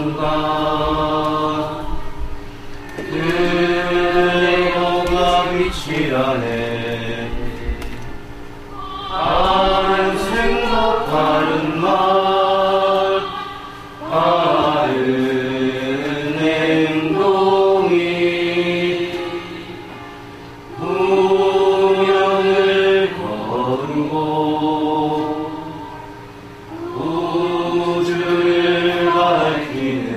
순간 그대가 빛이라네. 다른 생각 다른 말 다른 행동이 운명을 거르고 우주를 밝히는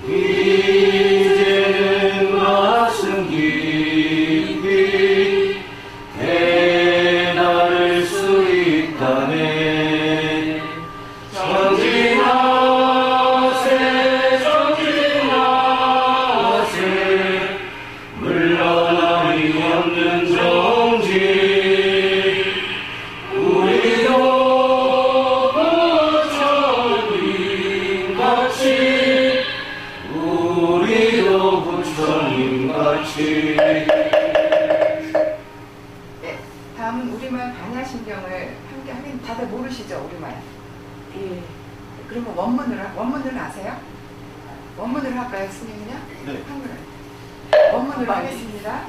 이제는 가슴 깊이 깨달을 수 있다네. 정진하세 정진하세 물러남이 없는 정진. 우리도 부처님같이 우리도 부처님같이. 네, 다음은 우리말 반야심경을 함께 하긴 다들 모르시죠, 우리말? 예. 그리고 원문을 아세요? 원문으로 할까요, 스님은요? 네. 한글을. 원문으로 하겠습니다.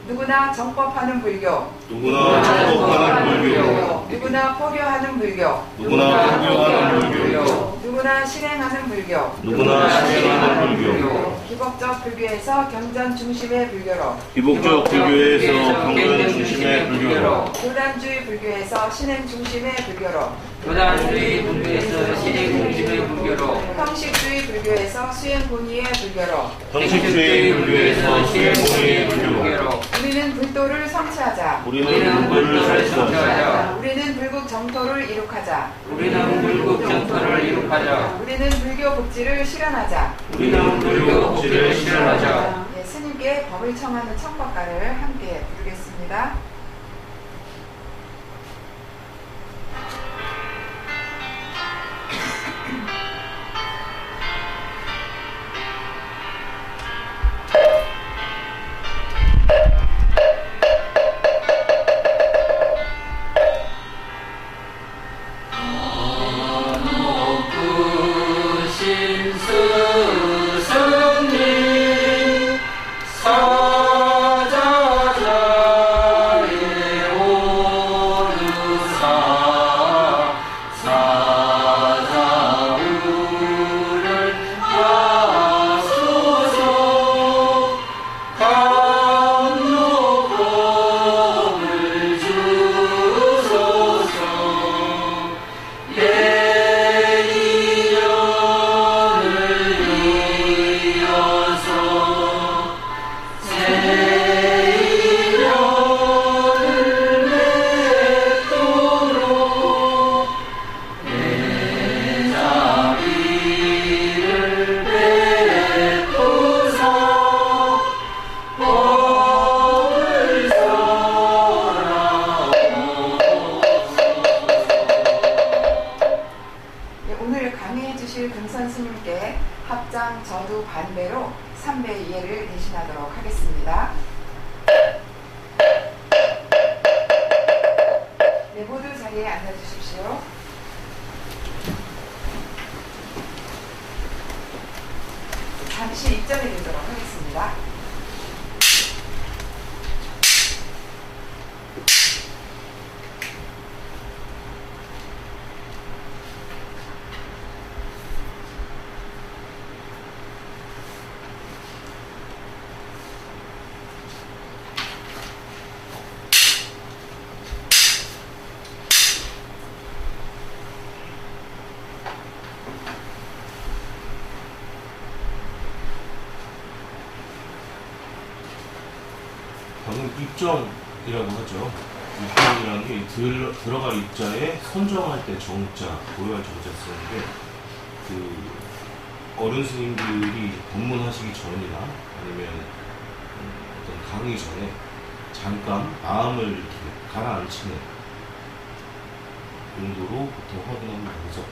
누구나 정법하는 불교, 누구나 정법하는 불교, 누구나 포교하는 불교, 누구나 포교하는 불교, 누구나 실행하는 불교, 누구나 실행하는 불교. 기복적 불교에서 경전 중심의 불교로, 기복적 불교에서 경전 중심의 불교로, 교단주의 불교에서 신행 중심의 불교로, 교단주의 불교에서 신행 중심의 불교로, 형식주의 불교에서 수행 본의의 불교로, 형식주의 불교에서 수행 본의의 불교로. 우리는 불도를 성취하자. 우리는 불도를 성취하자. 우리는 불국 정토를 이룩하자. 우리는 불국 정토를 이룩하자. 우리는 불교 복지를 실현하자. 우리는 불교 복지를 실현하자. 예, 스님께 법을 청하는 청법가를 함께 부르겠습니다. 사자자야 저도 반대로 3배 이해를 대신하도록 하겠습니다. 네, 모두 자리에 앉아주십시오. 잠시 입장이 되도록 하겠습니다. 방금 입정이라고 하죠. 입정이라는 게 들어갈 입자에 선정할 때 정자, 고유할 정자 쓰는데, 그 어른 스님들이 법문하시기 전이나 아니면 어떤 강의 전에 잠깐 마음을 이렇게 가라앉히는 용도로 보통 확인합니다. 그래서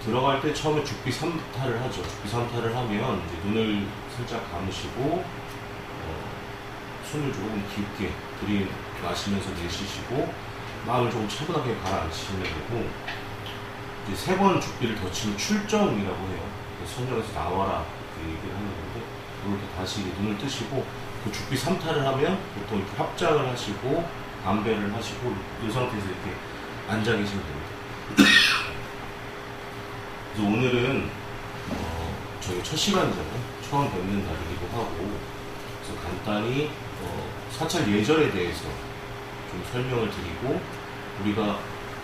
들어갈 때 처음에 죽비 3타를 하죠. 죽비 3타를 하면 이제 눈을 살짝 감으시고 숨을 조금 깊게 들이마시면서 내쉬시고 마음을 조금 차분하게 가라앉히시면 되고, 이제 3번 죽비를 더 치면 출정이라고 해요. 선정에서 나와라 그 얘기를 하는 건데, 이렇게 다시 눈을 뜨시고 그 죽비 3타를 하면 보통 이렇게 합장을 하시고 안배를 하시고 이 상태에서 이렇게 앉아 계시면 됩니다. 그래서 오늘은 저희 첫 시간이잖아요. 처음 뵙는 날이기도 하고, 그래서 간단히 사찰 예절에 대해서 좀 설명을 드리고, 우리가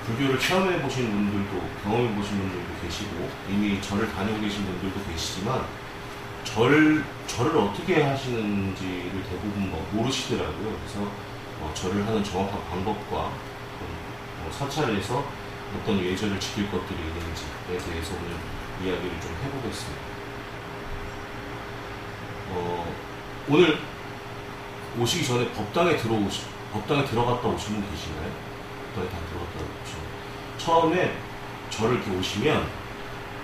불교를 체험해 보신 분들도, 경험해 보신 분들도 계시고, 이미 절을 다니고 계신 분들도 계시지만, 절을 어떻게 하시는지를 대부분 모르시더라고요. 그래서 절을 하는 정확한 방법과 사찰에서 어떤 예절을 지킬 것들이 있는지에 대해서 오늘 이야기를 좀 해보겠습니다. 오늘 오시기 전에 법당에 들어갔다 오신 분 계시나요? 법당에 다 들어갔다 오신 분. 처음에 절을 이렇게 오시면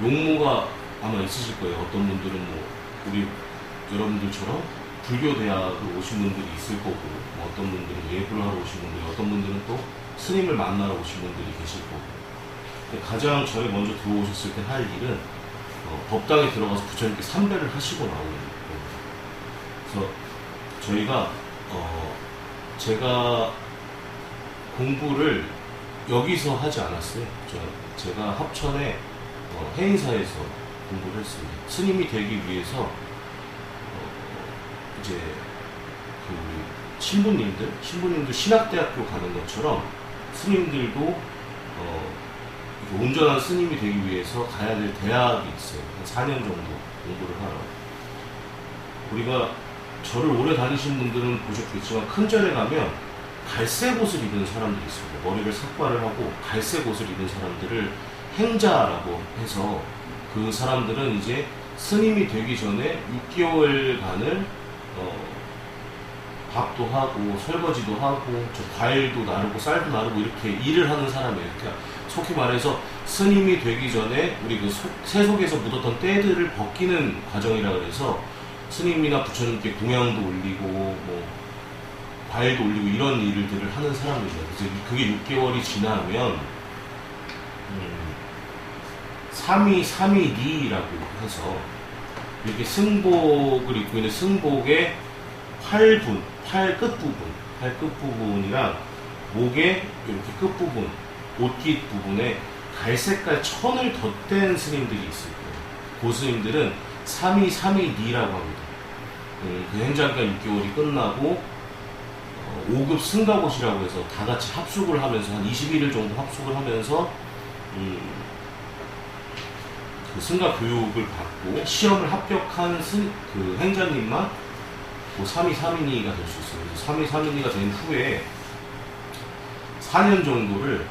용모가 아마 있으실 거예요. 어떤 분들은 우리 여러분들처럼 불교 대학을 오신 분들이 있을 거고, 어떤 분들은 예불을 하러 오신 분들이, 어떤 분들은 또 스님을 만나러 오신 분들이 계실 거고. 근데 가장 절에 먼저 들어오셨을 때 할 일은 법당에 들어가서 부처님께 삼배를 하시고 나오는 겁니다. 그래서 저희가 제가 공부를 여기서 하지 않았어요. 제가 합천의 해인사에서 공부를 했습니다. 스님이 되기 위해서 이제 그 신부님들 신학대학교 가는 것처럼 스님들도 온전한 스님이 되기 위해서 가야 될 대학이 있어요. 한 4년 정도 공부를 하러. 우리가 절을 오래 다니신 분들은 보셨겠지만, 큰 절에 가면 갈색 옷을 입은 사람들이 있습니다. 머리를 삭발을 하고 갈색 옷을 입은 사람들을 행자라고 해서, 그 사람들은 이제 스님이 되기 전에 6개월간을 밥도 하고 설거지도 하고 과일도 나르고 쌀도 나르고 이렇게 일을 하는 사람이에요. 그러니까 속히 말해서 스님이 되기 전에 우리 그 세속에서 묻었던 때들을 벗기는 과정이라 그래서, 스님이나 부처님께 공양도 올리고 과일도 올리고 이런 일들을 하는 사람들이에요. 그래서 그게 6개월이 지나면 삼위니라고 해서, 이렇게 승복을 입고 있는 승복의 팔 끝부분이랑 목의 이렇게 끝부분, 옷깃 부분에 갈색깔 천을 덧댄 스님들이 있을 거예요. 그 스님들은 삼위니라고 합니다. 그 행장가 6개월이 끝나고 5급 승가고시라고 해서 다 같이 합숙을 하면서 한 21일 정도 합숙을 하면서 그 승가 교육을 받고 시험을 합격한 그 행자님만 그 삼위니가 될 수 있어요. 그래서 삼위니가 된 후에 4년 정도를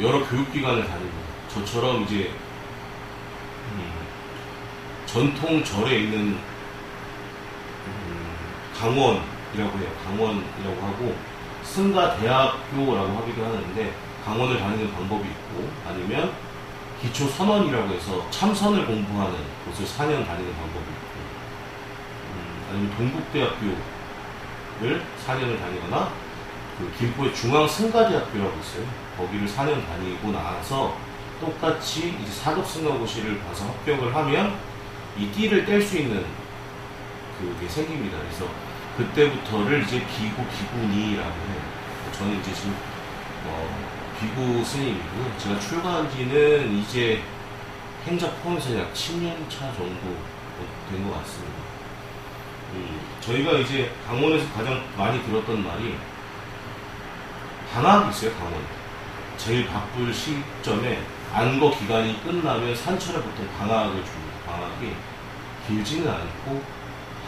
여러 교육기관을 다닙니다. 저처럼 이제 전통 절에 있는 강원이라고 해요. 강원이라고 하고, 승가대학교라고 하기도 하는데, 강원을 다니는 방법이 있고, 아니면 기초 선원이라고 해서 참선을 공부하는 곳을 4년 다니는 방법이 있고, 아니면 동국대학교를 4년을 다니거나 그 김포의 중앙승가대학교라고 있어요. 거기를 4년 다니고 나서 똑같이 이제 사급승가고시를 봐서 합격을 하면 이 띠를 뗄 수 있는 그게 생깁니다. 그래서 그때부터를 이제 기구니라고 해요. 저는 이제 지금 비구 스님이고요. 제가 출가한 지는 이제 행자 포함해서 약 10년 차 정도 된 것 같습니다. 저희가 이제 강원에서 가장 많이 들었던 말이 방학이 있어요. 강원 제일 바쁠 시점에 안거 기간이 끝나면 산천에 보통 방학을 줍니다. 방학이 길지는 않고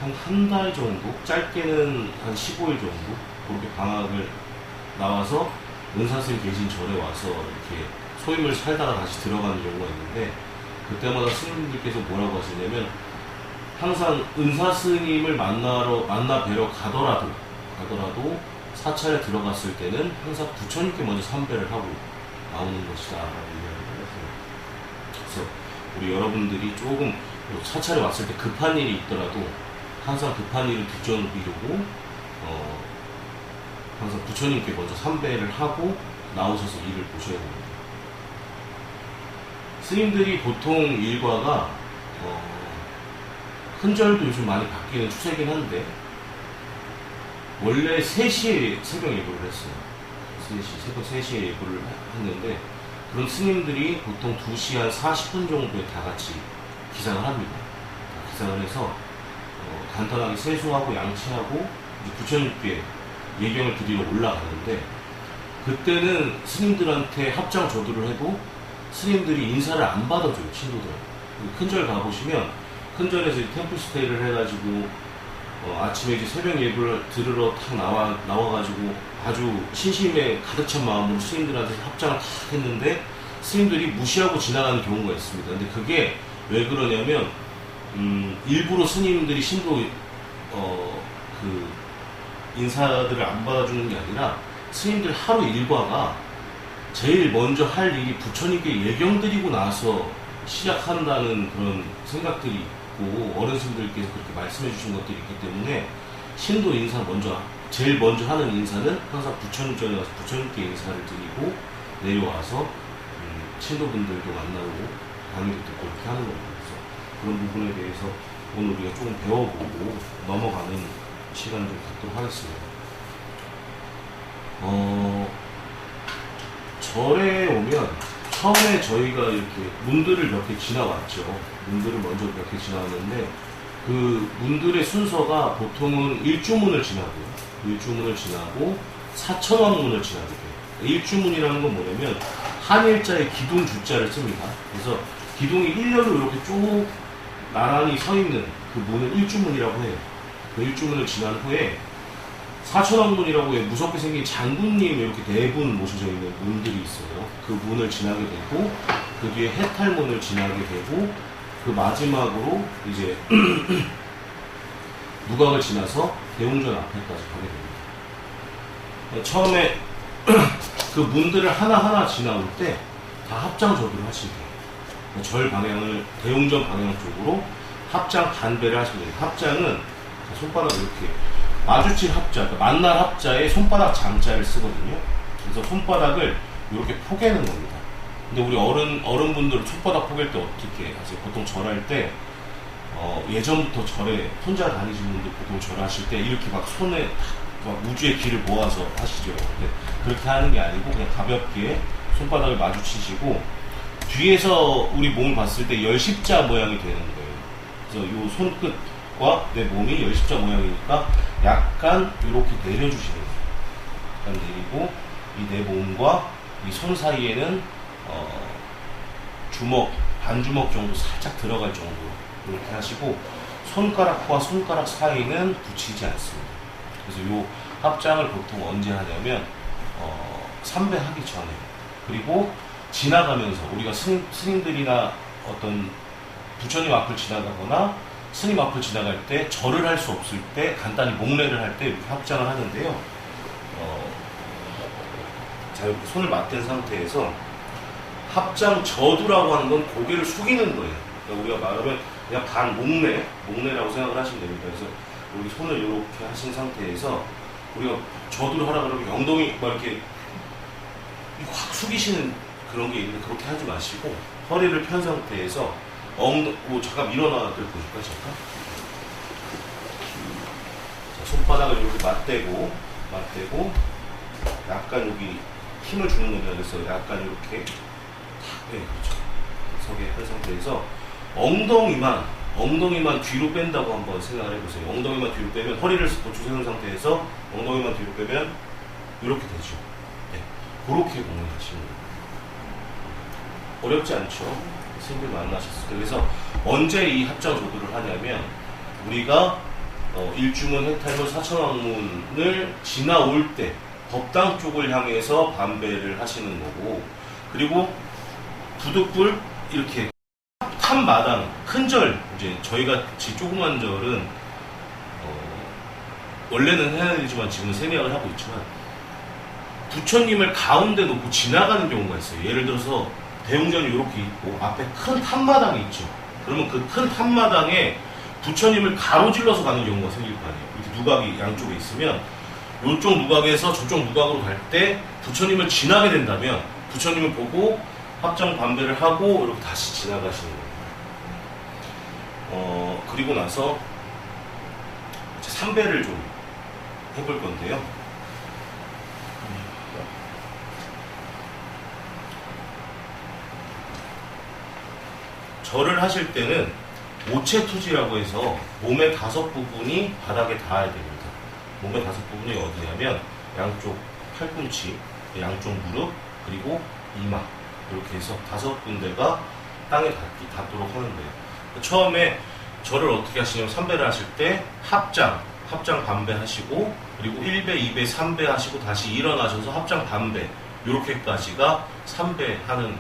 한 달 정도, 짧게는 한 15일 정도 그렇게 방학을 나와서 은사스님 계신 절에 와서 이렇게 소임을 살다가 다시 들어가는 경우가 있는데, 그때마다 스님들께서 뭐라고 하시냐면 항상 은사스님을 만나 뵈러 가더라도 사찰에 들어갔을 때는 항상 부처님께 먼저 삼배를 하고 나오는 것이다 라고 이야기를 했어요. 그래서 우리 여러분들이 조금 사찰에 왔을 때 급한 일이 있더라도 항상 급한 일을 뒷전으로 미루고 항상 부처님께 먼저 삼배를 하고 나오셔서 일을 보셔야 됩니다. 스님들이 보통 일과가 큰절도 요즘 많이 바뀌는 추세이긴 한데, 원래 3시에 새벽 예불을 했어요. 새벽 3시에 예불을 했는데, 그런 스님들이 보통 2시 한 40분 정도에 다 같이 기상을 합니다. 기상을 해서 간단하게 세수하고 양치하고 부처님께 예경을 드리러 올라가는데, 그때는 스님들한테 합장 조도를 해도 스님들이 인사를 안 받아줘요. 신도들한테. 큰절 가보시면 큰절에서 템플스테이를 해가지고 아침에 이제 새벽 예불을 들으러 탁 나와가지고 아주 신심에 가득 찬 마음으로 스님들한테 합장을 탁 했는데 스님들이 무시하고 지나가는 경우가 있습니다. 근데 그게 왜 그러냐면 일부러 스님들이 신도 그 인사들을 안 받아주는 게 아니라 스님들 하루 일과가 제일 먼저 할 일이 부처님께 예경 드리고 나서 시작한다는 그런 생각들이 있고, 어른스님들께서 그렇게 말씀해 주신 것들이 있기 때문에 신도 인사 제일 먼저 하는 인사는 항상 부처님 전에 가서 부처님께 인사를 드리고 내려와서 신도분들도 만나고 강의도 듣고 이렇게 하는 겁니다. 그래서 그런 부분에 대해서 오늘 우리가 조금 배워보고 넘어가는 시간을 좀 갖도록 하겠습니다. 절에 오면 처음에 저희가 이렇게 문들을 몇 개 지나왔죠. 문들을 먼저 몇 개 지나왔는데, 그 문들의 순서가 보통은 일주문을 지나고요. 일주문을 지나고 사천왕문을 지나게 돼요. 일주문이라는 건 뭐냐면 한일자의 기둥 주자를 씁니다. 그래서 기둥이 일렬로 이렇게 쭉 나란히 서 있는 그 문을 일주문이라고 해요. 그 일주문을 지난 후에 사천왕문이라고 해 무섭게 생긴 장군님 이렇게 4분 모셔져 있는 문들이 있어요. 그 문을 지나게 되고, 그 뒤에 해탈문을 지나게 되고, 그 마지막으로 이제 무각을 지나서 대웅전 앞에까지 가게 됩니다. 처음에 그 문들을 하나하나 지나올 때 다 합장 조도를 하시면 돼요. 절 방향을 대웅전 방향 쪽으로 합장 반배를 하시면 돼요. 합장은 손바닥을 이렇게 마주칠 합자, 그러니까 만날 합자에 손바닥 장자를 쓰거든요. 그래서 손바닥을 이렇게 포개는 겁니다. 근데 우리 어른분들은 손바닥 포갤 때 어떻게 하세요? 보통 절할 때 예전부터 절에 혼자 다니시는 분들 보통 절하실 때 이렇게 막 손에 막 우주의 기를 모아서 하시죠. 근데 그렇게 하는 게 아니고 그냥 가볍게 손바닥을 마주치시고, 뒤에서 우리 몸을 봤을 때 열십자 모양이 되는 거예요. 그래서 이 손끝과 내 몸이 열십자 모양이니까 약간 이렇게 내려주시는 거예요. 약간 내리고, 이 내 몸과 이 손 사이에는 반주먹 정도 살짝 들어갈 정도로 이렇게 하시고, 손가락과 손가락 사이는 붙이지 않습니다. 그래서 이 합장을 보통 언제 하냐면 삼배하기 전에, 그리고 지나가면서 우리가 스님들이나 어떤 부처님 앞을 지나가거나 스님 앞을 지나갈 때 절을 할 수 없을 때 간단히 목례를 할 때 이렇게 합장을 하는데요. 자, 이렇게 손을 맞댄 상태에서 합장 저두라고 하는 건 고개를 숙이는 거예요. 그러니까 우리가 말하면 그냥 반 목례라고 생각을 하시면 됩니다. 그래서 여기 손을 이렇게 하신 상태에서 우리가 저두를 하라 그러면 엉덩이 막 이렇게 확 숙이시는 그런 게 있는데 그렇게 하지 마시고 허리를 편 상태에서 잠깐 일어나들 보실까요? 잠깐. 자, 손바닥을 이렇게 맞대고 약간 여기 힘을 주는 겁니다. 그래서 약간 이렇게 그렇죠. 서게 한 상태에서 엉덩이만 뒤로 뺀다고 한번 생각을 해보세요. 엉덩이만 뒤로 빼면 허리를 고추 세운 상태에서 엉덩이만 뒤로 빼면 이렇게 되죠. 네. 그렇게 공략하시면 돼요. 어렵지 않죠? 생길 만나셨을 때. 그래서 언제 이 합장 조도를 하냐면 우리가 일주문 해탈문 사천왕문을 지나올 때 법당 쪽을 향해서 반배를 하시는 거고, 그리고 부득불 이렇게 탑마당 큰 절, 이제 저희가 조그만 절은 원래는 해야 되지만 지금은 세미학을 하고 있지만 부처님을 가운데 놓고 지나가는 경우가 있어요. 예를 들어서 대웅전이 이렇게 있고 앞에 큰 탑마당이 있죠. 그러면 그 큰 탑마당에 부처님을 가로질러서 가는 경우가 생길 거 아니에요. 이렇게 누각이 양쪽에 있으면 이쪽 누각에서 저쪽 누각으로 갈 때 부처님을 지나게 된다면 부처님을 보고 합장 반배를 하고 이렇게 다시 지나가시는 거예요. 그리고 나서 이제 3배를 좀 해볼 건데요. 절을 하실 때는 오체투지라고 해서 몸의 5부분이 바닥에 닿아야 됩니다. 몸의 5부분이 어디냐면 양쪽 팔꿈치, 양쪽 무릎, 그리고 이마 이렇게 해서 5군데가 땅에 닿도록 하는 거예요. 처음에 절을 어떻게 하시냐면 3배를 하실 때 합장 반배 하시고, 그리고 1배, 2배, 3배 하시고 다시 일어나셔서 합장 반배, 이렇게까지가 3배 하는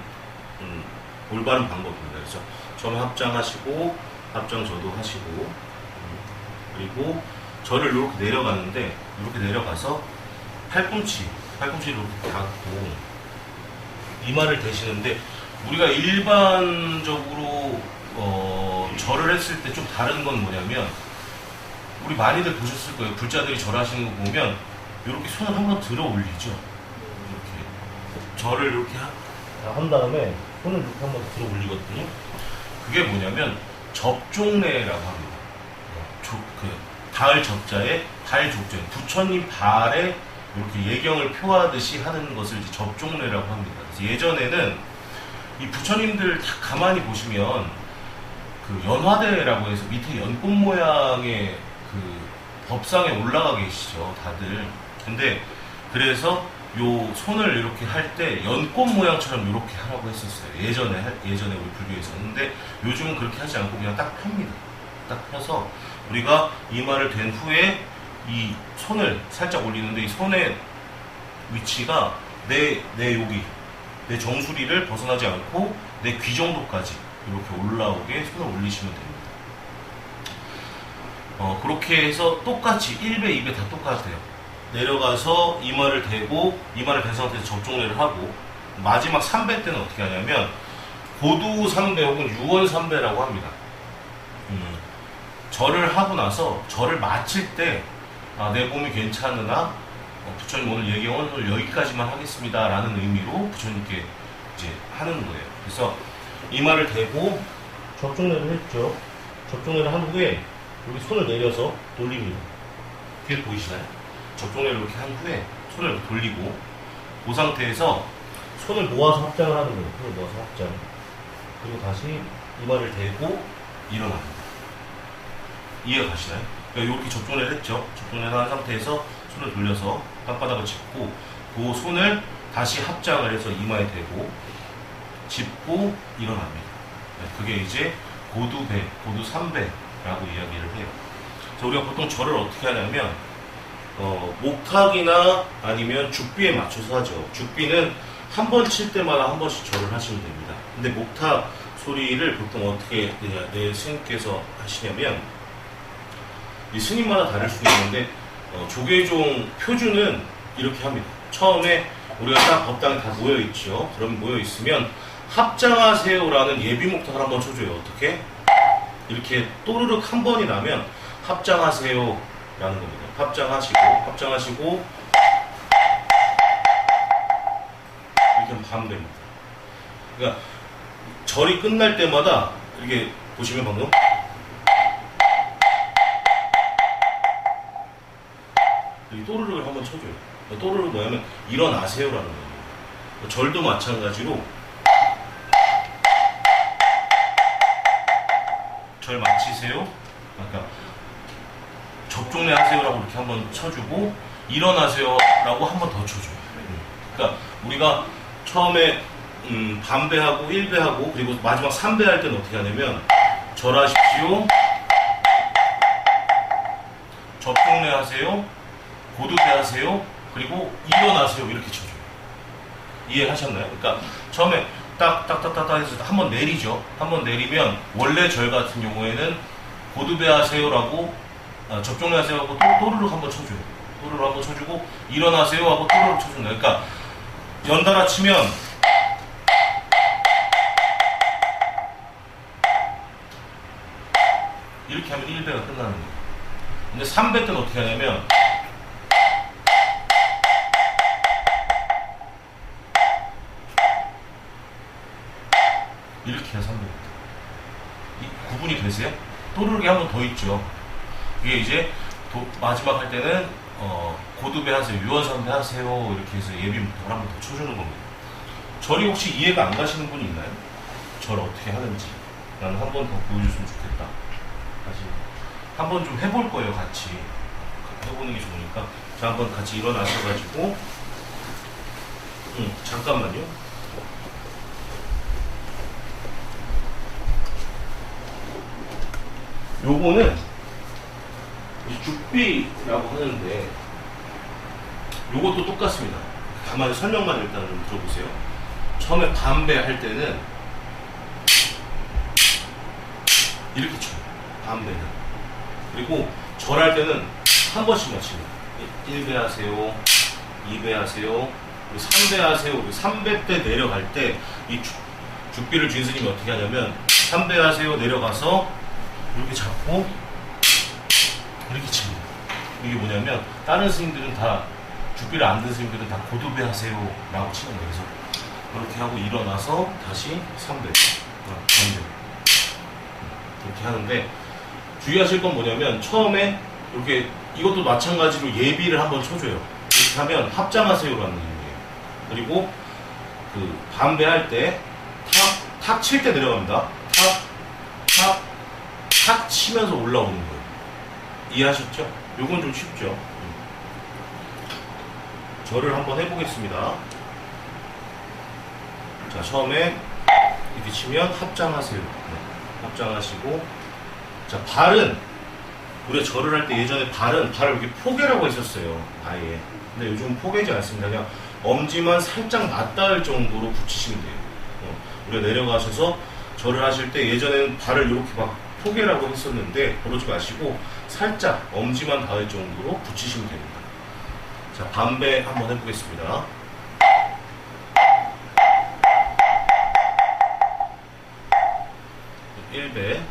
올바른 방법입니다. 그래서 처음에 합장하시고 합장 저도 하시고, 그리고 절을 이렇게 내려가는데 이렇게 내려가서 팔꿈치를 이렇게 닿고 이마를 대시는데, 우리가 일반적으로 절을 했을 때 좀 다른 건 뭐냐면, 우리 많이들 보셨을 거예요. 불자들이 절하시는 거 보면 이렇게 손을 한번 들어 올리죠. 이렇게 절을 이렇게 한 다음에 손을 이렇게 한번 들어 올리거든요. 그게 뭐냐면 접종례라고 합니다. 달 접자에 달 족자에 부처님 발에 이렇게 예경을 표하듯이 하는 것을 이제 접종례라고 합니다. 그래서 예전에는 이 부처님들 다 가만히 보시면 그 연화대라고 해서 밑에 연꽃 모양의 그 법상에 올라가 계시죠, 다들. 근데 그래서 요 손을 이렇게 할 때 연꽃 모양처럼 이렇게 하라고 했었어요. 예전에 우리 불교에서는. 근데 요즘은 그렇게 하지 않고 그냥 딱 펴니다. 딱 펴서 우리가 이마를 댄 후에 이 손을 살짝 올리는데, 이 손의 위치가 내 내 정수리를 벗어나지 않고 내 귀 정도까지 이렇게 올라오게 손을 올리시면 됩니다. 그렇게 해서 똑같이 1배, 2배 다 똑같아요. 내려가서 이마를 대고, 이마를 댄 상태에서 접종례를 하고, 마지막 3배 때는 어떻게 하냐면 고두 3배 혹은 유원 3배라고 합니다. 절을 하고 나서 절을 마칠 때 내 몸이 괜찮으나 부처님 오늘 예경은 오늘 여기까지만 하겠습니다 라는 의미로 부처님께 이제 하는 거예요. 그래서 이마를 대고 접종례를 했죠. 접종례를 한 후에 여기 손을 내려서 돌립니다. 뒤에 보이시나요? 접종례를 이렇게 한 후에 손을 이렇게 돌리고, 그 상태에서 손을 모아서 합장을 하는 거예요. 손을 모아서 합장. 그리고 다시 이마를 대고 일어납니다. 이해가 가시나요? 그러니까 이렇게 접종례를 했죠. 접종례를 한 상태에서 손을 돌려서 땅바닥을 짚고, 그 손을 다시 합장을 해서 이마에 대고 짚고 일어납니다. 그게 이제 고두배, 고두 3배라고 이야기를 해요. 그래서 우리가 보통 절을 어떻게 하냐면 목탁이나 아니면 죽비에 맞춰서 하죠. 죽비는 한 번 칠 때마다 한 번씩 절을 하시면 됩니다. 근데 목탁 소리를 보통 어떻게 내 스님께서 하시냐면, 이 스님마다 다를 수 있는데 조계종 표준은 이렇게 합니다. 처음에 우리가 딱 법당에 다 모여있죠. 그럼 모여있으면 합장하세요라는 예비 목탁을 한번 쳐줘요. 어떻게? 이렇게 또르륵 한 번이 나면 합장하세요라는 겁니다. 합장하시고 이렇게 하면 반배입니다. 그러니까 절이 끝날 때마다 이렇게 보시면 방금 이 또르륵을 한번 쳐줘요. 또르륵 뭐냐면 일어나세요라는 거예요. 절도 마찬가지로 절 마치세요. 그러니까 접종례 하세요라고 이렇게 한번 쳐주고 일어나세요라고 한번 더 쳐줘요. 그러니까 우리가 처음에 반배하고 1배하고 그리고 마지막 3배 할 때는 어떻게 하냐면 절하십시오, 접종례 하세요, 고두배 하세요, 그리고 일어나세요 이렇게 쳐줘요. 이해하셨나요? 그러니까 처음에 딱딱딱딱 해서 한번 내리죠. 한번 내리면 원래 절 같은 경우에는 고두배 하세요라고 접종례 하세요 하고 또르륵 한번 쳐줘요. 또르륵 한번 쳐주고 일어나세요 하고 또르륵 쳐준다. 그러니까 연달아 치면 이렇게 하면 1배가 끝나는 거예요. 근데 3배 때는 어떻게 하냐면 이렇게 해야 3배입니다. 구분이 되세요? 또르륵이 한 번 더 있죠. 이게 이제 마지막 할 때는 고두배 하세요, 유언선배 하세요 이렇게 해서 예비 목탁을 한 번 더 쳐주는 겁니다. 절이 혹시 이해가 안 가시는 분이 있나요? 절 어떻게 하는지 나는 한 번 더 보여줬으면 좋겠다. 다시 한 번 좀 해볼 거예요. 같이 해보는 게 좋으니까. 자, 한번 같이 일어나셔가지고 잠깐만요. 요거는 죽비라고 하는데 요것도 똑같습니다. 가만히 설명만 일단 좀 들어보세요. 처음에 반배 할 때는 이렇게 쳐요. 반배는. 그리고 절할 때는 한 번씩만 칩니다. 1배 하세요, 2배 하세요, 3배 하세요. 3배 때 내려갈 때 이 죽비를 주인 스님이 어떻게 하냐면 3배 하세요 내려가서 이렇게 잡고 이렇게 칩니다. 이게 뭐냐면 다른 스님들은 다 죽비를 안 든 스님들은 다 고두배 하세요 라고 치는 거예요. 그래서 이렇게 하고 일어나서 다시 3배 이렇게 하는데 주의하실 건 뭐냐면 처음에 이렇게 이것도 마찬가지로 예비를 한번 쳐줘요. 이렇게 하면 합장하세요라는 의미예요. 그리고 그 반배할 때 탁 칠 때 내려갑니다. 탁 치면서 올라오는 거예요. 이해하셨죠? 요건 좀 쉽죠? 절을 한번 해보겠습니다. 자, 처음에 이렇게 치면 합장하세요. 합장하시고, 자, 발은 우리가 절을 할 때 예전에 발을 이렇게 포개라고 했었어요. 아예. 근데 요즘 포개지 않습니다. 그냥 엄지만 살짝 맞닿을 정도로 붙이시면 돼요. 우리가 내려가셔서 절을 하실 때 예전에는 발을 이렇게 막 포개라고 했었는데 그러지 마시고 살짝 엄지만 닿을 정도로 붙이시면 됩니다. 자, 반배 한번 해보겠습니다. 일배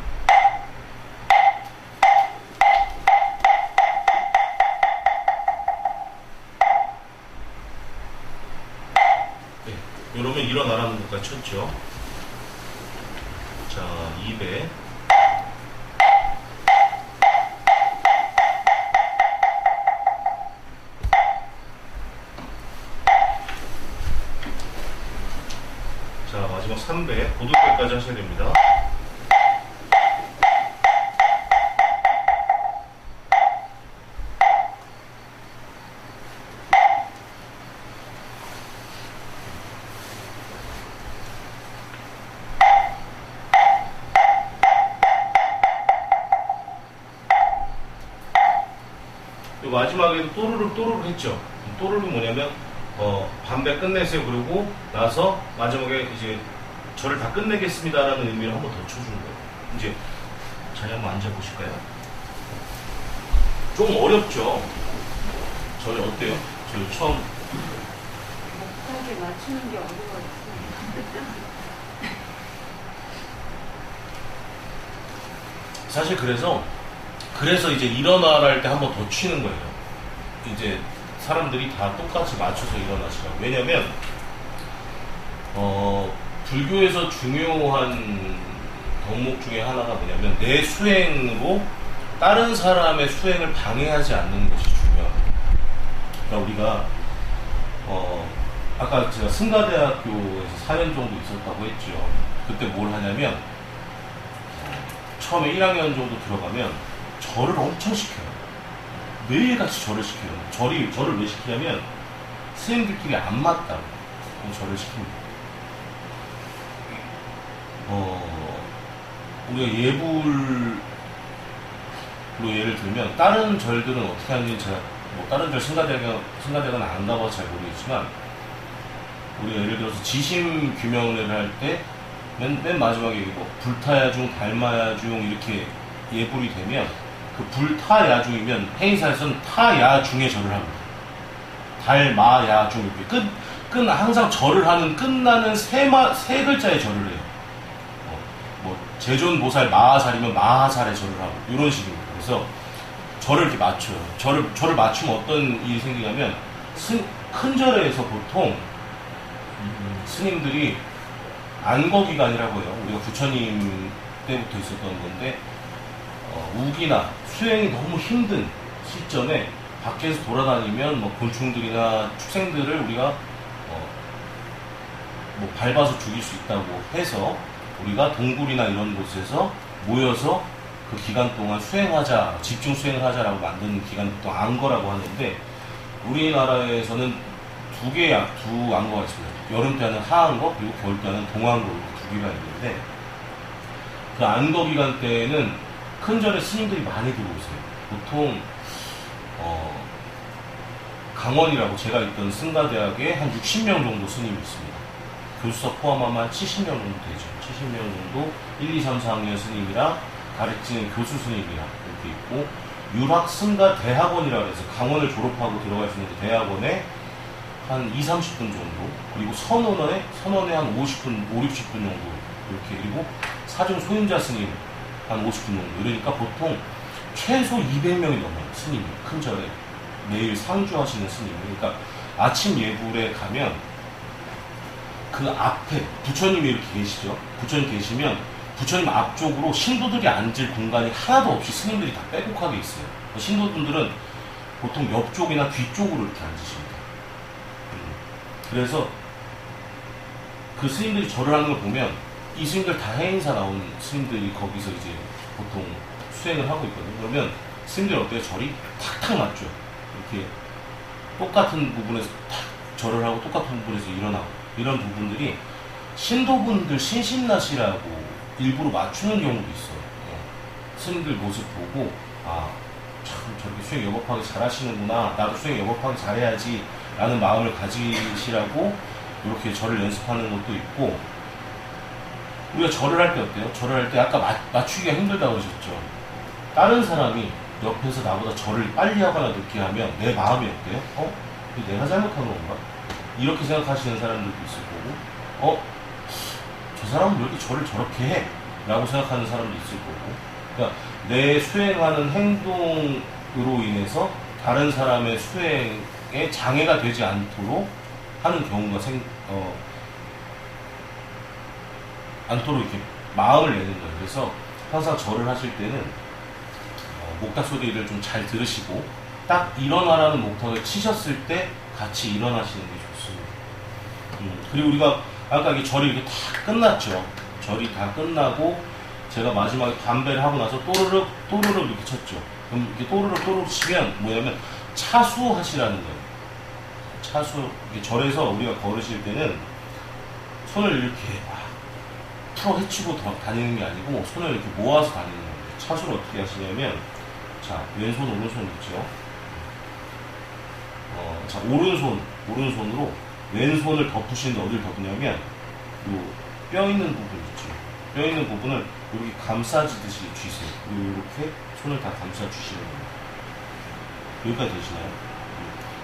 네, 이러면 일어나라는 것까지 쳤죠. 자, 2배 자, 마지막 3배 고두배까지 하셔야 됩니다. 마지막에도 또르륵 했죠. 또르륵 뭐냐면 반배 끝내세요. 그러고 나서 마지막에 이제 절을 다 끝내겠습니다라는 의미로 한 번 더 쳐주는 거예요. 이제 자리 한번 앉아보실까요? 좀 어렵죠? 절이 어때요? 저 처음 목탁에 맞추는 게 어려워요. 사실 그래서 이제 일어나라 할 때 한 번 더 치는 거예요. 이제 사람들이 다 똑같이 맞춰서 일어나시라고. 왜냐면 불교에서 중요한 덕목 중에 하나가 뭐냐면 내 수행으로 다른 사람의 수행을 방해하지 않는 것이 중요합니다. 그러니까 우리가 아까 제가 승가대학교에서 4년 정도 있었다고 했죠. 그때 뭘 하냐면 처음에 1학년 정도 들어가면 절을 엄청 시켜요. 매일같이 절을 시켜요. 절을 왜 시키냐면 스님들끼리 안 맞다고 절을 시킵니다. 우리가 예불로 예를 들면 다른 절들은 어떻게 하는지 제가 뭐 다른 절 승가대학은 안 가봐서 잘 모르겠지만 우리가 예를 들어서 지심 규명을 할 때 맨 마지막에 뭐 불타야중, 달마야중 이렇게 예불이 되면 그 불타야중이면 해인사에서는 타야중에 절을 합니다. 달마야중 이렇게 항상 절을 하는 끝나는 세 글자의 절을 해요. 뭐 제존보살 마하살이면 마하살에 절을 하고 이런 식입니다. 그래서 절을 이렇게 맞춰요. 절을 맞추면 어떤 일이 생기냐면 큰 절에서 보통 스님들이 안거기간이라고 해요. 우리가 부처님 때부터 있었던 건데 우기나 수행이 너무 힘든 시점에 밖에서 돌아다니면 뭐 곤충들이나 축생들을 우리가 뭐 밟아서 죽일 수 있다고 해서 우리가 동굴이나 이런 곳에서 모여서 그 기간 동안 수행하자, 집중 수행을 하자라고 만든 기간 동안 안거라고 하는데 우리나라에서는 두 안거가 있습니다. 여름 때는 하안거 그리고 겨울 때는 동안거 이렇게 두 개가 있는데 그 안거 기간 때에는 큰 절에 스님들이 많이 들어오세요. 보통 강원이라고 제가 있던 승가대학에 한 60명 정도 스님이 있습니다. 교수석 포함하면 한 70명 정도 되죠. 70명 정도 1, 2, 3, 4학년 스님이랑 가르치는 교수 스님이랑 이렇게 있고 유학 승가 대학원이라고 해서 강원을 졸업하고 들어갈 수 있는 대학원에 한 2, 30분 정도 그리고 선원에 한 50분, 5, 60분 정도 이렇게 그리고 사중 소인자 스님 한 50분 정도 이러니까 보통 최소 200명이 넘어요. 스님이 큰 절에 매일 상주하시는 스님이. 그러니까 아침 예불에 가면 그 앞에 부처님이 이렇게 계시죠. 부처님 계시면 부처님 앞쪽으로 신도들이 앉을 공간이 하나도 없이 스님들이 다 빼곡하게 있어요. 신도분들은 보통 옆쪽이나 뒤쪽으로 이렇게 앉으십니다. 그래서 그 스님들이 절을 하는 걸 보면 이 스님들 다 해인사 나온 스님들이 거기서 이제 보통 수행을 하고 있거든요. 그러면 스님들 어때요? 절이 탁탁 맞죠. 이렇게 똑같은 부분에서 탁 절을 하고 똑같은 부분에서 일어나고 이런 부분들이 신도분들 신신나시라고 일부러 맞추는 경우도 있어요. 스님들 모습 보고 참 저렇게 수행 여법하게 잘하시는구나, 나도 수행 여법하게 잘해야지 라는 마음을 가지시라고 이렇게 절을 연습하는 것도 있고 우리가 절을 할 때 어때요? 절을 할 때 아까 맞추기가 힘들다고 그러셨죠. 다른 사람이 옆에서 나보다 절을 빨리 하거나 늦게 하면 내 마음이 어때요? 이거 내가 잘못한 건가? 이렇게 생각하시는 사람들도 있을 거고 저 사람은 왜 이렇게 절을 저렇게 해? 라고 생각하는 사람도 있을 거고 그러니까 내 수행하는 행동으로 인해서 다른 사람의 수행에 장애가 되지 않도록 하는 경우가 않도록 이렇게 마음을 내는 거예요. 그래서 항상 절을 하실 때는 목탁 소리를 좀 잘 들으시고 딱 일어나라는 목탁을 치셨을 때 같이 일어나시는 게 좋습니다. 그리고 우리가 아까 이 절이 이렇게 다 끝났죠. 절이 다 끝나고 제가 마지막에 담배를 하고 나서 또르륵 이렇게 쳤죠. 그럼 이렇게 또르륵 치면 뭐냐면 차수하시라는 거예요. 차수, 절에서 우리가 걸으실 때는 손을 이렇게 풀어 헤치고 다니는 게 아니고 손을 이렇게 모아서 다니는 거예요. 차수를 어떻게 하시냐면 자, 왼손, 오른손 있죠. 자, 오른손으로 왼손을 덮으시는데 어디를 덮으냐면 요 뼈 있는 부분 있죠. 뼈 있는 부분을 이렇게 감싸지듯이 쥐세요. 이렇게 손을 다 감싸 주시는 겁니다. 여기까지 되시나요?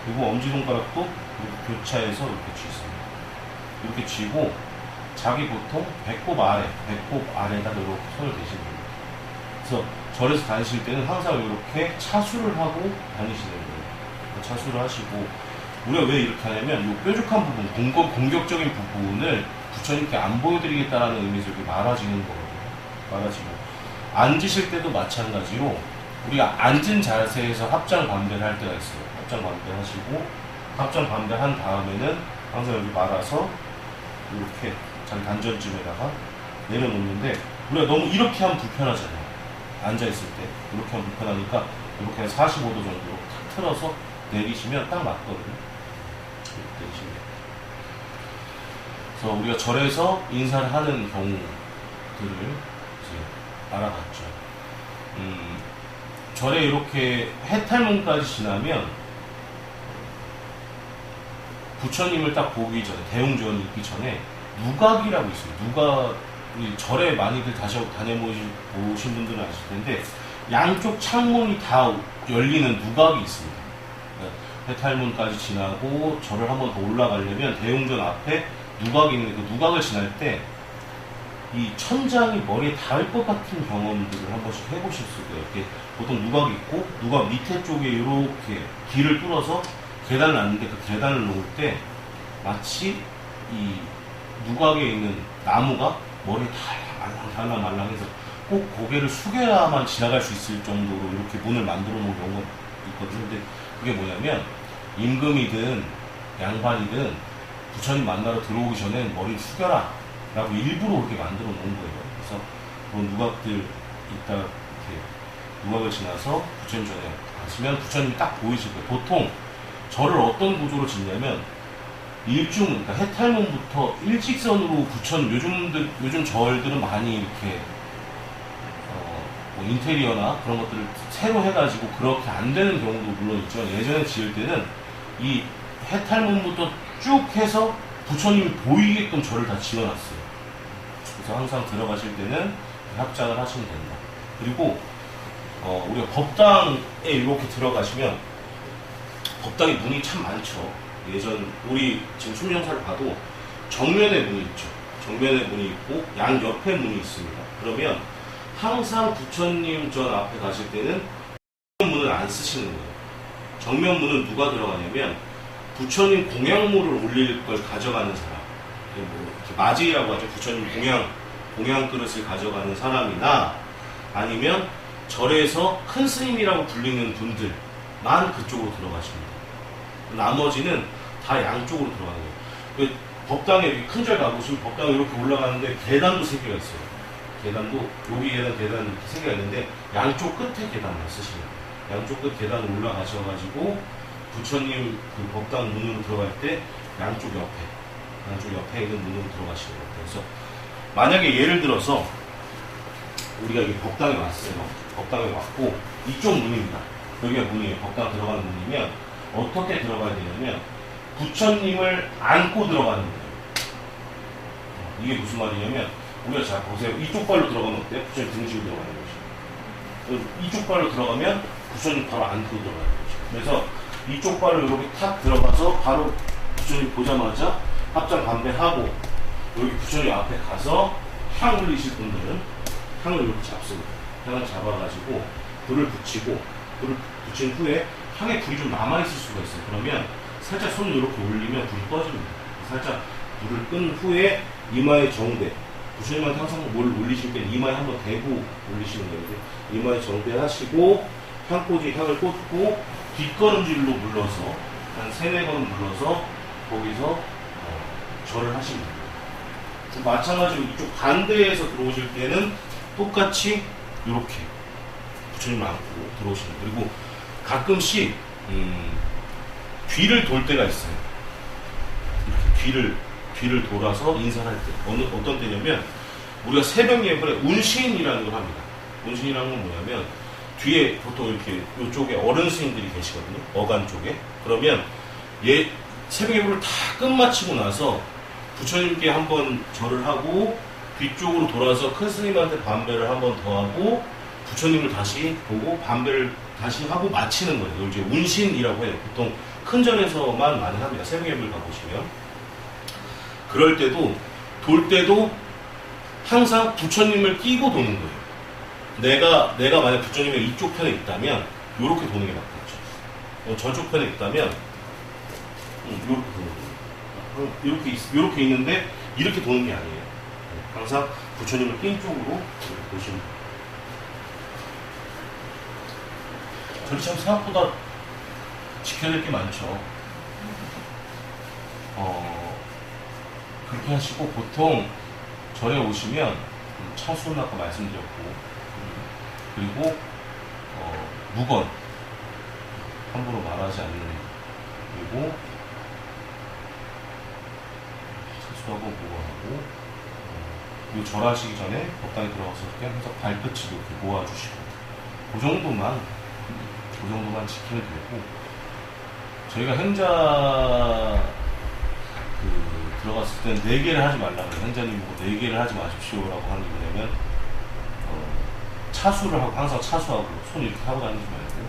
그리고 엄지손가락도 이렇게 교차해서 이렇게 쥐세요. 이렇게 쥐고 자기 보통 배꼽 아래에다 이렇게 손을 대시는 겁니다. 그래서 절에서 다니실 때는 항상 이렇게 차수를 하고 다니시는 거예요. 차수를 하시고, 우리가 왜 이렇게 하냐면 이 뾰족한 부분, 공격적인 부분을 부처님께 안 보여드리겠다라는 의미에서 이렇게 말아지는 거거든요. 말아지고, 앉으실 때도 마찬가지로 우리가 앉은 자세에서 합장반배를 할 때가 있어요. 합장반배 하시고, 합장반배 한 다음에는 항상 여기 말아서 이렇게 자기 단전쯤에다가 내려놓는데, 우리가 너무 이렇게 하면 불편하잖아요. 앉아있을 때 이렇게 하면 불편하니까 이렇게 한 45도 정도로 탁 틀어서 내리시면 딱 맞거든요. 이렇게 내리시면. 그래서 우리가 절에서 인사를 하는 경우들을 이제 알아봤죠. 절에 이렇게 해탈문까지 지나면 부처님을 딱 보기 전에, 대웅전이 있기 전에 누각이라고 있어요. 누각, 절에 많이들 다녀보신 분들은 아실 텐데, 양쪽 창문이 다 열리는 누각이 있습니다. 해탈문까지 지나고 절을 한번 더 올라가려면 대웅전 앞에 누각이 있는데, 그 누각을 지날 때 이 천장이 머리에 닿을 것 같은 경험들을 한 번씩 해보셨을 거예요. 이렇게 보통 누각이 있고, 누각 밑에 쪽에 이렇게 길을 뚫어서 계단을 놨는데, 그 계단을 놓을 때 마치 이 누각에 있는 나무가 머리에 달랑달랑해서 꼭 고개를 숙여야만 지나갈 수 있을 정도로 이렇게 문을 만들어 놓은 경우가 있거든요. 근데 그게 뭐냐면, 임금이든 양반이든 부처님 만나러 들어오기 전엔 머리를 숙여라 라고 일부러 그렇게 만들어 놓은 거예요. 그래서 그런 누각들 이따 이렇게 누각을 지나서 부처님 전에 가시면 부처님이 딱 보이실 거예요. 보통 절을 어떤 구조로 짓냐면, 그러니까 해탈문부터 일직선으로 부처님, 요즘 절들은 많이 이렇게 뭐 인테리어나 그런 것들을 새로 해가지고 그렇게 안 되는 경우도 물론 있지만, 예전에 지을 때는 이 해탈문부터 쭉 해서 부처님이 보이게끔 절을 다 지어놨어요. 그래서 항상 들어가실 때는 합장을 하시면 된다. 그리고 우리가 법당에 이렇게 들어가시면, 법당에 문이 참 많죠. 우리 지금 순명사를 봐도 정면에 문이 있죠. 정면에 문이 있고 양 옆에 문이 있습니다. 그러면 항상 부처님 전 앞에 가실 때는 문을 안 쓰시는 거예요. 정면 문은 누가 들어가냐면, 부처님 공양물을 올릴 걸 가져가는 사람, 뭐 이렇게 마지라고 하죠. 부처님 공양 그릇을 가져가는 사람이나, 아니면 절에서 큰 스님이라고 불리는 분들만 그쪽으로 들어가십니다. 나머지는 다 양쪽으로 들어가는 거예요. 법당에 이렇게 큰 절 가보시면 법당에 이렇게 올라가는데 계단도 3개가 있어요. 계단도 여기 계단 이렇게 3개가 있는데, 양쪽 끝에 계단만 쓰시면 돼요. 양쪽 끝 계단 올라가셔가지고 부처님 그 법당 문으로 들어갈 때 양쪽 옆에 있는 문으로 들어가시는 거예요. 그래서 만약에 예를 들어서 우리가 여기 법당에 왔어요. 법당에 왔고 이쪽 문입니다. 여기가 문이에요. 법당 들어가는 문이면 어떻게 들어가야 되냐면, 부처님을 안고 들어가는 거예요. 이게 무슨 말이냐면, 우리가 잘 보세요. 이쪽 발로 들어가면 어때요? 부처님 등지고 들어가는 거죠. 이쪽 발로 들어가면 부처님 바로 안고 들어가는 거죠. 그래서 이쪽 발로 이렇게 탁 들어가서 바로 부처님 보자마자 합장 반배하고, 여기 부처님 앞에 가서 향 올리실 분들은 향을 이렇게 잡습니다. 향을 잡아가지고 불을 붙이고, 불을 붙인 후에 향에 불이 좀 남아있을 수가 있어요. 그러면 살짝 손을 이렇게 올리면 불이 꺼집니다. 살짝 불을 끈 후에 이마에 정대, 부처님한테 항상 뭘 올리실 때 이마에 한번 대고 올리시는 거예요. 이마에 정대하시고 향꽂이 향을 꽂고 뒷걸음질로 물러서 한 3-4번 물러서 거기서 절을 하시면 됩니다. 마찬가지로 이쪽 반대에서 들어오실 때는 똑같이 이렇게 부처님을 안고 들어오시는 거예요. 그리고 가끔씩 뒤를 돌 때가 있어요. 이렇게 뒤를 돌아서 인사를 할 때, 어떤 때냐면, 우리가 새벽 예불에 운신이라는 걸 합니다. 운신이라는 건 뭐냐면, 뒤에 보통 이렇게 이쪽에 어른 스님들이 계시거든요. 어간 쪽에. 그러면 새벽 예불을 다 끝마치고 나서 부처님께 한번 절을 하고 뒤쪽으로 돌아서 큰 스님한테 반배를 한번 더 하고 부처님을 다시 보고 반배를 다시 하고 마치는 거예요. 이걸 이제 운신이라고 해요. 보통 큰 절에서만 많이 합니다. 새벽 예불 가보시면. 그럴 때도, 돌 때도 항상 부처님을 끼고 도는 거예요. 내가 만약 부처님이 이쪽 편에 있다면 이렇게 도는 게 맞겠죠. 저쪽 편에 있다면 이렇게 도는 거예요. 이렇게 있는데 이렇게 도는 게 아니에요. 항상 부처님을 낀 쪽으로 이렇게 보시면 돼요. 절이 참 생각보다 지켜야 될 게 많죠. 그렇게 하시고 보통 절에 오시면 차수는 아까 말씀드렸고 그리고 무건 함부로 말하지 않는 그리고 차수하고 무건하고 그리고 절하시기 전에 법당에 들어가서 항상 발끝을 이렇게 모아주시고 그 정도만 지키면 되고 저희가 행자 들어갔을 때는 4개를 하지 말라고 해요. 행자님 보고 4개를 하지 마십시오라고 하는 게 뭐냐면 차수를 하고 항상 차수하고 손 이렇게 하고 다니지 말고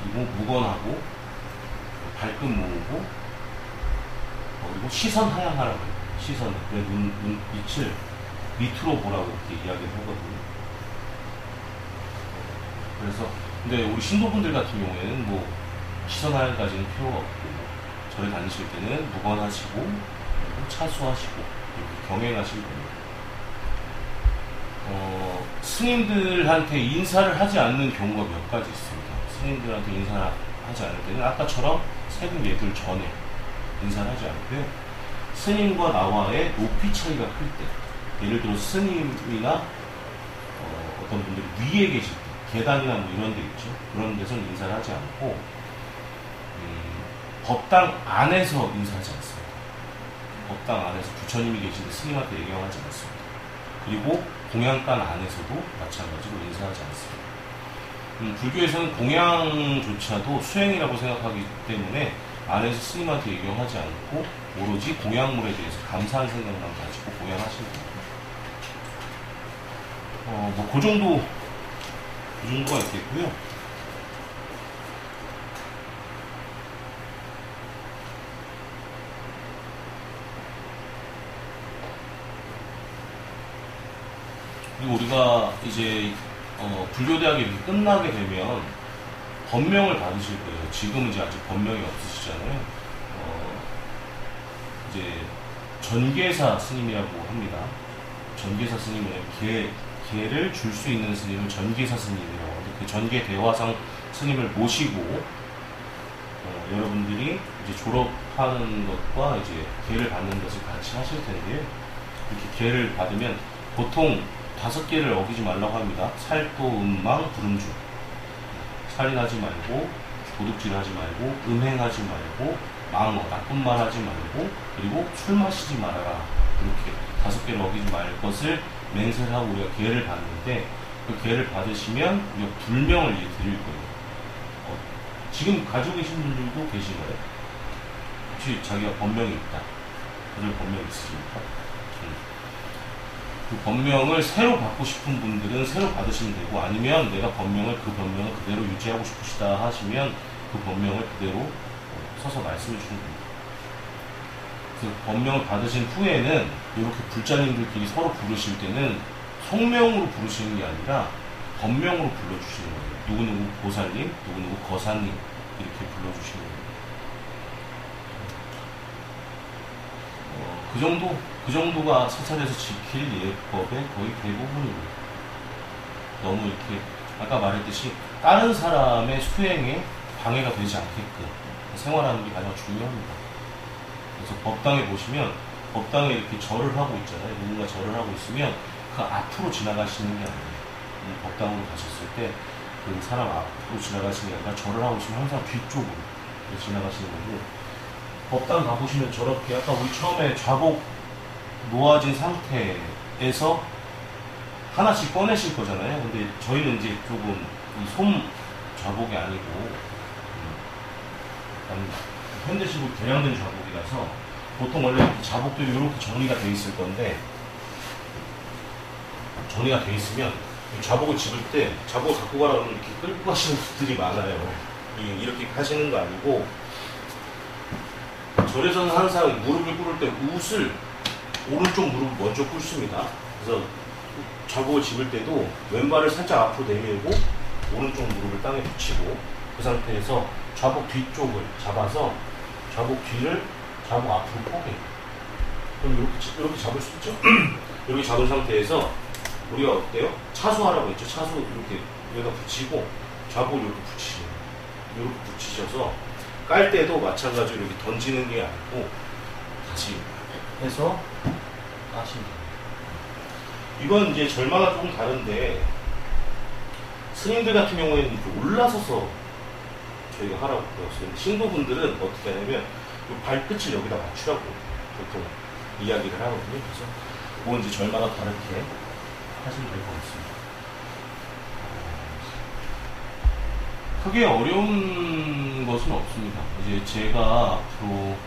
그리고 무건하고 발끝 모으고 그리고 시선 하향하라고 해요. 시선 눈빛을 밑으로 보라고 이렇게 이야기를 하거든요. 그래서 근데 우리 신도분들 같은 경우에는 뭐 시선 하향까지는 필요가 없고 절에 다니실 때는 무건하시고 그리고 차수하시고 이렇게 경행하시면 됩니다. 스님들한테 인사를 하지 않는 경우가 몇 가지 있습니다. 스님들한테 인사를 하지 않을 때는 아까처럼 새벽 예불 전에 인사를 하지 않고요. 스님과 나와의 높이 차이가 클 때, 예를 들어 스님이나 어떤 분들이 위에 계실 때, 계단이나 뭐 이런 데 있죠. 그런 데서는 인사를 하지 않고 법당 안에서 인사하지 않습니다. 법당 안에서 부처님이 계신데 스님한테 얘기하지 않습니다. 그리고 공양간 안에서도 마찬가지로 인사하지 않습니다. 불교에서는 공양조차도 수행이라고 생각하기 때문에 안에서 스님한테 얘기하지 않고 오로지 공양물에 대해서 감사한 생각만 가지고 공양하시는 겁니다. 뭐 그 정도가 있겠고요. 그리고 우리가 이제 불교대학이 이렇게 끝나게 되면 법명을 받으실 거예요. 지금 이제 아직 법명이 없으시잖아요. 이제 전계사 스님이라고 합니다. 전계사 스님은 계를 줄 수 있는 스님을 전계사 스님이라고 하는데 그 전계 대화상 스님을 모시고 여러분들이 이제 졸업하는 것과 이제 계를 받는 것을 같이 하실 텐데요. 이렇게 계를 받으면 보통 5개를 어기지 말라고 합니다. 살도, 음망, 불음주. 살인하지 말고, 도둑질하지 말고, 음행하지 말고, 망어, 나쁜 말 하지 말고, 그리고 술 마시지 말아라. 이렇게 5개를 어기지 말 것을 맹세를 하고 우리가 계를 받는데, 그 계를 받으시면 우리가 불명을 이제 드릴 거예요. 지금 가지고 계신 분들도 계시나요? 혹시 자기가 법명이 있다. 다들 법명이 있으십니까? 그 법명을 새로 받고 싶은 분들은 새로 받으시면 되고 아니면 내가 그 법명을 그대로 유지하고 싶으시다 하시면 그 법명을 그대로 써서 말씀해 주시면 됩니다. 그래서 법명을 받으신 후에는 이렇게 불자님들끼리 서로 부르실 때는 성명으로 부르시는 게 아니라 법명으로 불러주시는 거예요. 누구누구 보살님, 누구누구 거사님 이렇게 불러주시는 거예요. 그 정도가 사찰에서 지킬 예법의 거의 대부분입니다. 너무 이렇게 아까 말했듯이 다른 사람의 수행에 방해가 되지 않게끔 생활하는 게 가장 중요합니다. 그래서 법당에 보시면 법당에 이렇게 절을 하고 있잖아요. 누군가 절을 하고 있으면 그 앞으로 지나가시는 게 아니에요. 법당으로 가셨을 때 그 사람 앞으로 지나가시는 게 아니라 절을 하고 있으면 항상 뒤쪽으로 지나가시는 거고 법당 가보시면 저렇게 아까 우리 처음에 좌복 놓아진 상태에서 하나씩 꺼내실 거잖아요. 근데 저희는 이제 조금 솜 좌복이 아니고 현대식으로 개량된 좌복이라서 보통 원래 좌복들이 이렇게 정리가 돼 있을 건데 정리가 돼 있으면 좌복을 집을 때 좌복을 갖고 가라고 이렇게 끌고 가시는 분들이 많아요. 이렇게 하시는 거 아니고 절에서는 항상 무릎을 꿇을 때 오른쪽 무릎을 먼저 꿇습니다. 그래서 좌복을 집을 때도 왼발을 살짝 앞으로 내밀고 오른쪽 무릎을 땅에 붙이고 그 상태에서 좌복 뒤쪽을 잡아서 좌복 뒤를 좌복 앞으로 포개. 그럼 이렇게 잡을 수 있죠? 이렇게 잡은 상태에서 우리가 어때요? 차수하라고 했죠? 차수 이렇게 여기다 붙이고 좌복을 이렇게 붙이시는 거예요. 이렇게 붙이셔서 깔 때도 마찬가지로 이렇게 던지는 게 아니고 다시 해서 까시면 돼요. 이건 이제 절마가 조금 다른데 스님들 같은 경우에는 이렇게 올라서서 저희가 하라고 배웠어요. 신도분들은 어떻게 하냐면 이 발끝을 여기다 맞추라고 보통 이야기를 하거든요. 그래서 그건 이제 절마다 다르게 하시면 될 것 같습니다. 크게 어려운 것은 없습니다. 이제 제가 앞으로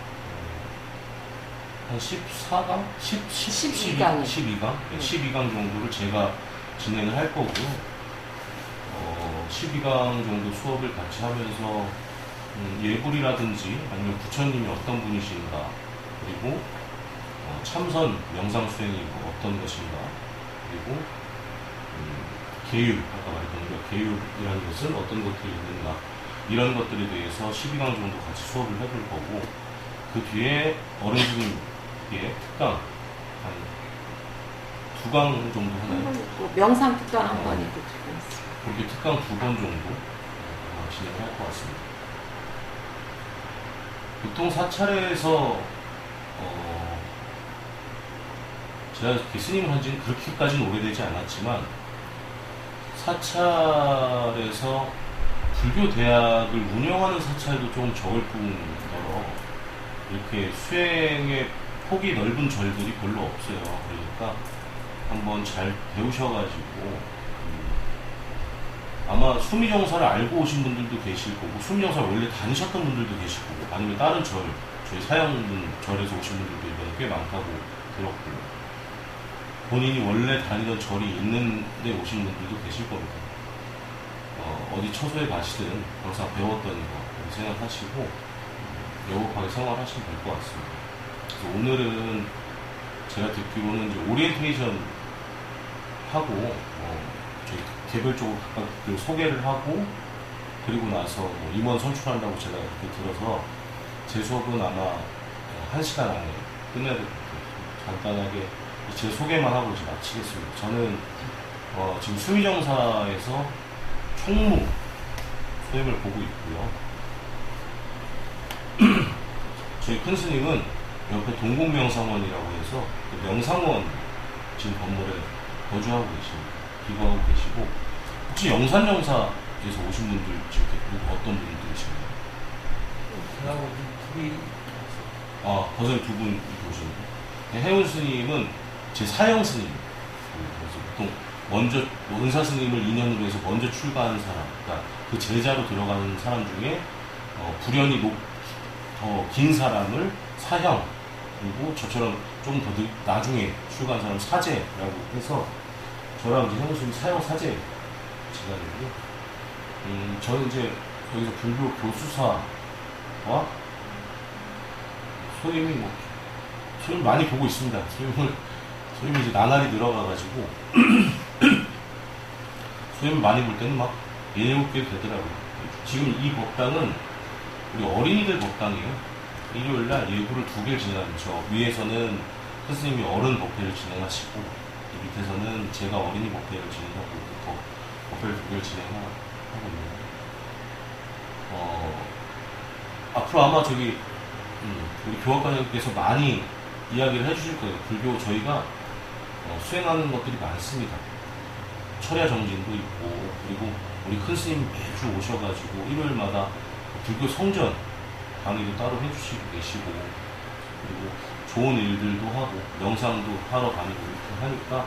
한 14강? 12강. 12강 정도를 제가 진행을 할 거고요. 12강 정도 수업을 같이 하면서 예불이라든지 아니면 부처님이 어떤 분이신가, 그리고 참선 명상 수행이 어떤 것인가, 그리고 계율, 아까 말했던 거 계율이라는 것은 어떤 것들이 있는가, 이런 것들에 대해서 12강 정도 같이 수업을 해볼 거고, 그 뒤에 어른 스님의 특강 한 2강 정도 하나요? 명상 특강 한 번 있고 있어요. 그렇게 특강 2번 정도 진행할 것 같습니다. 보통 사찰에서 제가 스님을 한 지는 그렇게까지는 오래되지 않았지만 사찰에서 불교 대학을 운영하는 사찰도 좀 적을 뿐더러 이렇게 수행의 폭이 넓은 절들이 별로 없어요. 그러니까 한번 잘 배우셔가지고 아마 수미정사를 알고 오신 분들도 계실 거고, 수미정사 원래 다니셨던 분들도 계실 거고, 아니면 다른 절, 저희 사양분 절에서 오신 분들도 이번에 꽤 많다고 들었고, 본인이 원래 다니던 절이 있는데 오신 분들도 계실 겁니다. 어디 처소에 가시든 항상 배웠던 거 생각하시고 여급하게 생활하시면 될 것 같습니다. 그래서 오늘은 제가 듣기로는 이제 오리엔테이션 하고 저희 개별적으로 각각 그 소개를 하고, 그리고 나서 뭐 임원 선출한다고 제가 이렇게 들어서 제 수업은 아마 1시간 안에 끝내야 될 것 같아요. 간단하게 제 소개만 하고 이제 마치겠습니다. 저는 지금 수미정사에서 총무 소임을 보고 있고요. 저희 큰 스님은 옆에 동국명상원이라고 해서 그 명상원 지금 건물에 거주하고 계십니다. 기거하고 계시고, 혹시 영산정사에서 오신 분들 지금 어떤 분들이신가요? 저하고 둘이. 버섯이 2분 오시는데, 해운 스님은 제 사형 스님. 그래서 보통 먼저 은사 스님을 인연으로 해서 먼저 출가하는 사람, 그러니까 그 제자로 들어가는 사람 중에 불연이 더 긴 사람을 사형, 그리고 저처럼 좀 더 나중에 출가한 사람 사제라고 해서 저랑 이제 해운 스님 사형 사제 지간이고요. 저는 이제 여기서 불교 교수사와 소임이 소임 많이 보고 있습니다. 소임이 이제 나날이 늘어가가지고 소임을 많이 볼 때는 막 7개 되더라고요. 지금 이 법당은 우리 어린이들 법당이에요. 일요일날 예구를 2개를 진행하는, 저 위에서는 스님이 어른 법회를 진행하시고 밑에서는 제가 어린이 법회를 진행하고 법회를 2개를 진행하고 있네요. 앞으로 아마 저기 우리 교학관님께서 많이 이야기를 해주실 거예요. 불교 저희가 수행하는 것들이 많습니다. 철야 정진도 있고, 그리고 우리 큰 스님 매주 오셔가지고 일요일마다 불교 성전 강의도 따로 해주시고 계시고, 그리고 좋은 일들도 하고 명상도 하러 다니고 이렇게 하니까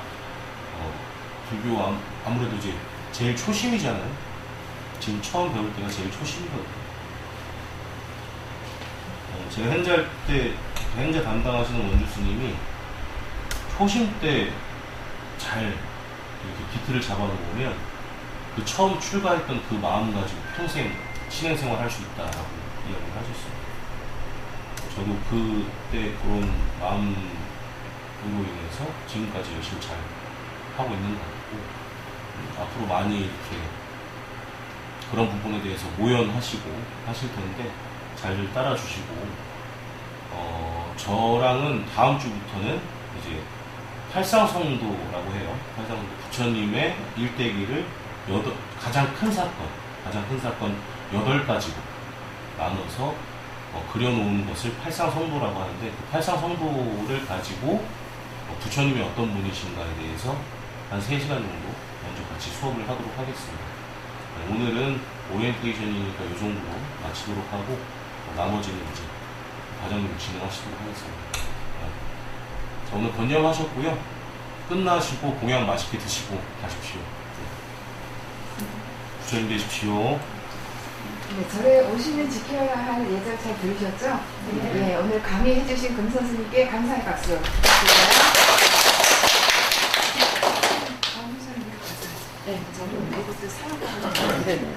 불교 아무래도 이제 제일 초심이잖아요. 지금 처음 배울 때가 제일 초심이거든요. 제가 행자 담당하시는 원주 스님이 초심 때 잘 이렇게 비트를 잡아놓으면 그 처음 출가했던 그 마음 가지고 평생 신행생활 할 수 있다라고 이야기를 하셨어요. 저도 그때 그런 마음으로 인해서 지금까지 열심히 잘 하고 있는 것 같고 앞으로 많이 이렇게 그런 부분에 대해서 모연하시고 하실 텐데 잘 따라주시고 저랑은 다음 주부터는 이제 팔상성도라고 해요. 팔상성도 부처님의 일대기를 가장 큰 사건 8가지로 나눠서 그려놓은 것을 팔상성도라고 하는데 그 팔상성도를 가지고 부처님이 어떤 분이신가에 대해서 한 3시간 정도 먼저 같이 수업을 하도록 하겠습니다. 오늘은 오리엔테이션이니까 이 정도로 마치도록 하고 나머지는 이제 과장님 진행하시도록 하겠습니다. 자, 오늘 건념하셨고요. 끝나시고 공양 맛있게 드시고 가십시오. 부처님 되십시오. 네, 절에 오시면 지켜야 할 예절 잘 들으셨죠? 네, 오늘 강의해주신 금 선생님께 감사의 박수 부탁드려요. 네, 저는 이것도 사용하는